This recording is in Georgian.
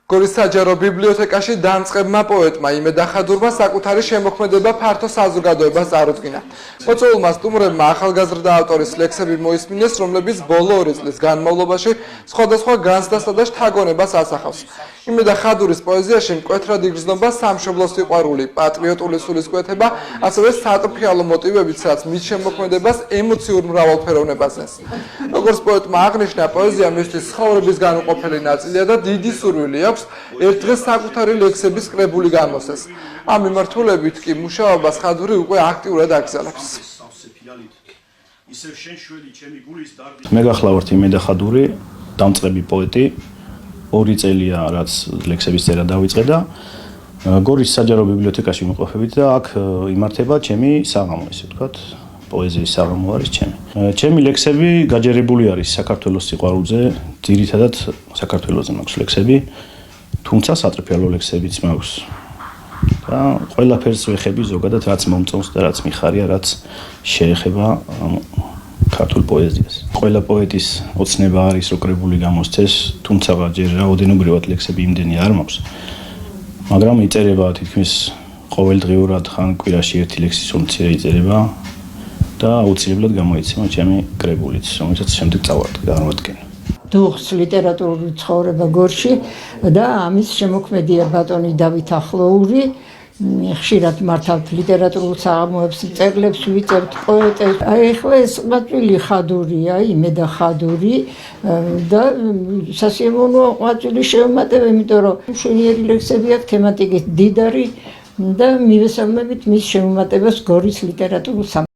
გორის საჯარო ბიბლიოთეკაში დამწყებმა პოეტმა იმედა ხადურმა საკუთარი შემოქმედება ფართო საზოგადოებას წარუდგინა. მოწვეულმა სტუმრებმა ახალგაზრდა ავტორის ლექსები მოისმინეს, რომლებიც ბოლო 2 წლის განმავლობაში სხვადასხვა განცდასა და შთაგონებას ასახავს. იმედა ხადურის პოეზიაში მკვეთრად იგრძნობა სამშობლოს სიყვარული, პატრიოტული სულისკვეთება, ასევე სატრფიალო მოტივებიც, რაც მის შემოქმედებას ემოციურ მრავალფეროვნებას ნეს. როგორც პოეტმა აღნიშნა, პოეზია მისთვის ცხოვრების განუყოფელი ნაწილია და დიდი სურვილი აქვს ერთ დღეს საკუთარი ლექსების კრებული გამოსცეს. ამ მიმართულებით კი მუშაობას ხადური უკვე აქტიურად აგრძელებს. მე გახლავართ იმედა ხადური, დამწყები პოეტი, 2 წელია რაც ლექსების წერა დავიწყე და გორის საჯარო ბიბლიოთეკაში ვიმყოფებით და აქ იმართება ჩემი საღამო, ესე ვთქვათ, პოეზიის საღამო არის ჩემი. ჩემი ლექსები გაჯერებული არის საქართველოს სიყვარულზე, ძირითადად საქართველოზე მაქვს ლექსები, თუმცა სატრფიალო ლექსებიც მაქვს. და ყველაფერს ვეხები ზოგადად, რაც მომწონს და რაც მიხარია, რაც შეეხება ქართულ პოეზიას. ყველა პოეტის ოცნება არის რო კრებული გამოსცეს, თუმცა ჯერ რაოდენობრივად ლექსები იმდენი არ მაქვს. მაგრამ იწერება თითქმის ყოველდღიურად ხან კვირაში 1 ლექსის უმცირე იწერება და აუცილებლად გამოიცემა ჩემი კრებულიც, რომელსაც შემდეგ წავადგენ. დუხს ლიტერატურული ცხოვრება გორში და ამის შემოქმედია ბატონი დავით ახლოური. ხშირად მართავთ ლიტერატურულ საღამოებს, წერლებს ვიწერთ პოეტებს. ახლა ეს ყვაწვილი ხადურია, იმედა ხადური და სასიამოვნოა ყვაწვილი შევმატებ, იმიტომ რომ მშვენიერი ლექსები აქვს, თემატიკით დიდარი და მივესალმებით მის შემომატებას გორის ლიტერატურულ